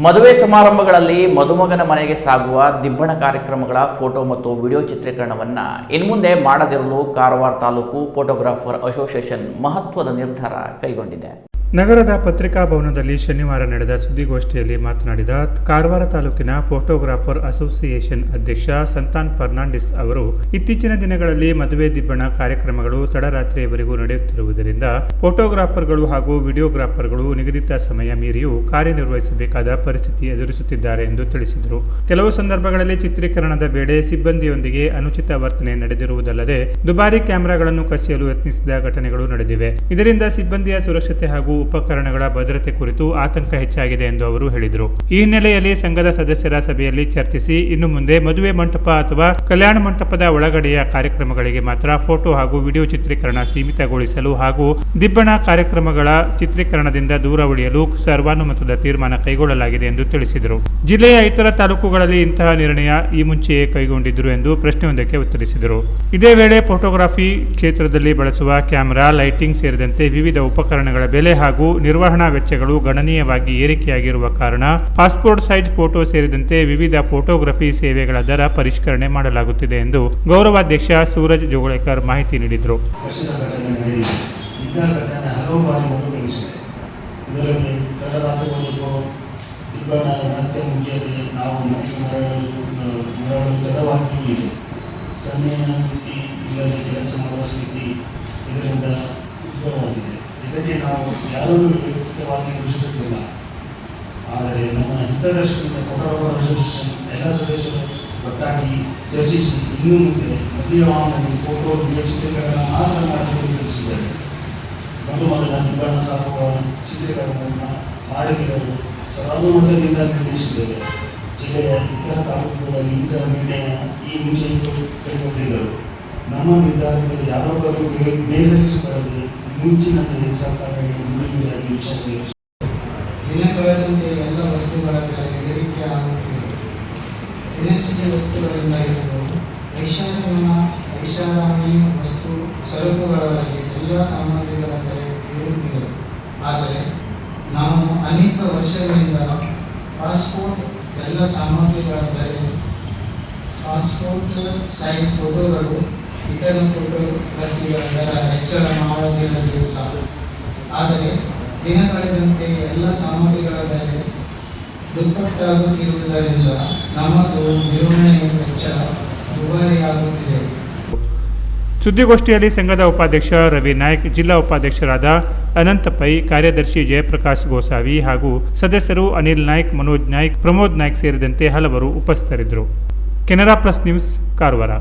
ಮದುವೆ ಸಮಾರಂಭಗಳಲ್ಲಿ ಮದುಮಗನ ಮನೆಗೆ ಸಾಗುವ ದಿಬ್ಬಣ ಕಾರ್ಯಕ್ರಮಗಳ ಫೋಟೋ ಮತ್ತು ವಿಡಿಯೋ ಚಿತ್ರೀಕರಣವನ್ನು ಇನ್ಮುಂದೆ ಮಾಡದಿರಲು ಕಾರವಾರ ತಾಲೂಕು ಫೋಟೋಗ್ರಾಫರ್ ಅಸೋಸಿಯೇಷನ್ ಮಹತ್ವದ ನಿರ್ಧಾರ ಕೈಗೊಂಡಿದೆ. ನಗರದ ಪತ್ರಿಕಾ ಭವನದಲ್ಲಿ ಶನಿವಾರ ನಡೆದ ಸುದ್ದಿಗೋಷ್ಠಿಯಲ್ಲಿ ಮಾತನಾಡಿದ ಕಾರವಾರ ತಾಲೂಕಿನ ಫೋಟೋಗ್ರಾಫರ್ ಅಸೋಸಿಯೇಷನ್ ಅಧ್ಯಕ್ಷ ಸಂತಾನ್ ಫರ್ನಾಂಡಿಸ್ ಅವರು, ಇತ್ತೀಚಿನ ದಿನಗಳಲ್ಲಿ ಮದುವೆ ದಿಬ್ಬಣ ಕಾರ್ಯಕ್ರಮಗಳು ತಡರಾತ್ರಿಯವರೆಗೂ ನಡೆಯುತ್ತಿರುವುದರಿಂದ ಫೋಟೋಗ್ರಾಫರ್ಗಳು ಹಾಗೂ ವಿಡಿಯೋಗ್ರಾಫರ್ಗಳು ನಿಗದಿತ ಸಮಯ ಮೀರಿಯೂ ಕಾರ್ಯನಿರ್ವಹಿಸಬೇಕಾದ ಪರಿಸ್ಥಿತಿ ಎದುರಿಸುತ್ತಿದ್ದಾರೆ ಎಂದು ತಿಳಿಸಿದರು. ಕೆಲವು ಸಂದರ್ಭಗಳಲ್ಲಿ ಚಿತ್ರೀಕರಣದ ವೇಳೆ ಸಿಬ್ಬಂದಿಯೊಂದಿಗೆ ಅನುಚಿತ ವರ್ತನೆ ನಡೆದಿರುವುದಲ್ಲದೆ ದುಬಾರಿ ಕ್ಯಾಮೆರಾಗಳನ್ನು ಕಸಿಯಲು ಯತ್ನಿಸಿದ ಘಟನೆಗಳು ನಡೆದಿವೆ. ಇದರಿಂದ ಸಿಬ್ಬಂದಿಯ ಸುರಕ್ಷತೆ ಹಾಗೂ ಉಪಕರಣಗಳ ಭದ್ರತೆ ಕುರಿತು ಆತಂಕ ಹೆಚ್ಚಾಗಿದೆ ಎಂದು ಅವರು ಹೇಳಿದರು. ಈ ಹಿನ್ನೆಲೆಯಲ್ಲಿ ಸಂಘದ ಸದಸ್ಯರ ಸಭೆಯಲ್ಲಿ ಚರ್ಚಿಸಿ ಇನ್ನು ಮುಂದೆ ಮದುವೆ ಮಂಟಪ ಅಥವಾ ಕಲ್ಯಾಣ ಮಂಟಪದ ಒಳಗಡೆಯ ಕಾರ್ಯಕ್ರಮಗಳಿಗೆ ಮಾತ್ರ ಫೋಟೋ ಹಾಗೂ ವಿಡಿಯೋ ಚಿತ್ರೀಕರಣ ಸೀಮಿತಗೊಳಿಸಲು ಹಾಗೂ ದಿಬ್ಬಣ ಕಾರ್ಯಕ್ರಮಗಳ ಚಿತ್ರೀಕರಣದಿಂದ ದೂರ ಉಳಿಯಲು ಸರ್ವಾನುಮತದ ತೀರ್ಮಾನ ಕೈಗೊಳ್ಳಲಾಗಿದೆ ಎಂದು ತಿಳಿಸಿದರು. ಜಿಲ್ಲೆಯ ಇತರ ತಾಲೂಕುಗಳಲ್ಲಿ ಇಂತಹ ನಿರ್ಣಯ ಈ ಮುಂಚೆಯೇ ಕೈಗೊಂಡಿದ್ದರು ಎಂದು ಪ್ರಶ್ನೆಯೊಂದಕ್ಕೆ ಉತ್ತರಿಸಿದರು. ಇದೇ ವೇಳೆ ಫೋಟೋಗ್ರಫಿ ಕ್ಷೇತ್ರದಲ್ಲಿ ಬಳಸುವ ಕ್ಯಾಮೆರಾ, ಲೈಟಿಂಗ್ ಸೇರಿದಂತೆ ವಿವಿಧ ಉಪಕರಣಗಳ ಬೆಲೆ ಹಾಗೂ ನಿರ್ವಹಣಾ ವೆಚ್ಚಗಳು ಗಣನೀಯವಾಗಿ ಏರಿಕೆಯಾಗಿರುವ ಕಾರಣ ಪಾಸ್ಪೋರ್ಟ್ ಸೈಜ್ ಫೋಟೋ ಸೇರಿದಂತೆ ವಿವಿಧ ಫೋಟೋಗ್ರಫಿ ಸೇವೆಗಳ ದರ ಪರಿಷ್ಕರಣೆ ಮಾಡಲಾಗುತ್ತಿದೆ ಎಂದು ಗೌರವಾಧ್ಯಕ್ಷ ಸೂರಜ್ ಜೋಗಳೇಕರ್ ಮಾಹಿತಿ ನೀಡಿದರು. ಇದಕ್ಕೆ ನಾವು ಯಾರನ್ನೂ ವ್ಯಕ್ತಿಗತವಾಗಿ ದೂಷಿಸುತ್ತಿಲ್ಲ. ಆದರೆ ನಮ್ಮ ಹಿತದರ್ಶನದ ಫೋಟೋಗ್ರಾಫರ್ ಅಸೋಸಿಯೇಷನ್ ಎಲ್ಲ ಸದಸ್ಯರು ಒಟ್ಟಾಗಿ ಚರ್ಚಿಸಿ ಇನ್ನು ಮುಂದೆ ಮದುವೆ ವಾಹನದಲ್ಲಿ ಫೋಟೋ ವಿಡಿಯೋ ಚಿತ್ರೀಕರಣ ಮಾತ್ರ ಮಾಡಲು ತಿಳಿಸಿದ್ದಾರೆ. ಮದುಮಗನ ದಿಬ್ಬಣ ಸಾಕುವ ಚಿತ್ರೀಕರಣವನ್ನು ಮಾಡಿಕೊಳ್ಳಲು ಸರ್ವಾನುಮತದಿಂದ ನಿರ್ಣಯಿಸಿದ್ದೇವೆ. ಜಿಲ್ಲೆಯ ಇತರ ತಾಲೂಕುಗಳಲ್ಲಿ ಇತರ ನಿರ್ಣಯ ಈ ಮುಂಚೆಯೂ ಕೈಗೊಂಡಿದ್ದರು. ನಮ್ಮ ನಿರ್ಧಾರಗಳು ಯಾರೊಬ್ಬರು ಬೇಸರಿಸಿಕೊಳ್ಳದೆ ಮುಂಚಿನಂತೆ ಸರ್ಕಾರಗಳಿಗೆ ಮುಳುಗಿಯಾಗಿ ವಿಚಾರಿಸಿದರು. ದಿನ ಕಳೆದಂತೆ ಎಲ್ಲ ವಸ್ತುಗಳ ಬೆಲೆ ಏರಿಕೆ ಆಗುತ್ತಿದೆ. ದಿನಸಿ ವಸ್ತುಗಳಿಂದ ಹಿಡಿದು ಐಷಾರಾಮಿ ವಸ್ತು ಸರಕುಗಳವರೆಗೆ ಎಲ್ಲ ಸಾಮಗ್ರಿಗಳ ಬೆಲೆ ಏರುತ್ತಿದೆ. ಆದರೆ ನಾವು ಅನೇಕ ವರ್ಷಗಳಿಂದ ಪಾಸ್ಪೋರ್ಟ್ ಎಲ್ಲ ಸಾಮಗ್ರಿಗಳ ಬೆಲೆ, ಪಾಸ್ಪೋರ್ಟ್ ಸೈಜ್ ಫೋಟೋಗಳು, ಇತರ ಫೋಟೋಗ್ರಫಿಗಳ ದರ ಹೆಚ್ಚಳ ಮಾಡದಿರಲಿಲ್ಲ. ಆದರೆ ದಿನ ಕಳೆದಂತೆ ಎಲ್ಲ ಸಾಮಗ್ರಿಗಳ ಬೆಲೆ ದುಪ್ಪಟ್ಟಾಗುತ್ತಿರುವುದರಿಂದ ನಮಗೂ ನಿರ್ವಹಣೆಯ ವೆಚ್ಚ ದುಬಾರಿಯಾಗುತ್ತಿದೆ. ಸುದ್ದಿಗೋಷ್ಠಿಯಲ್ಲಿ ಸಂಘದ ಉಪಾಧ್ಯಕ್ಷ ರವಿ ನಾಯ್ಕ್, ಜಿಲ್ಲಾ ಉಪಾಧ್ಯಕ್ಷರಾದ ಅನಂತ ಪೈ, ಕಾರ್ಯದರ್ಶಿ ಜಯಪ್ರಕಾಶ್ ಗೋಸಾವಿ ಹಾಗೂ ಸದಸ್ಯರು ಅನಿಲ್ ನಾಯ್ಕ್, ಮನೋಜ್ ನಾಯ್ಕ್, ಪ್ರಮೋದ್ ನಾಯ್ಕ್ ಸೇರಿದಂತೆ ಹಲವರು ಉಪಸ್ಥಿತರಿದ್ದರು. Canara plus news, Karwar.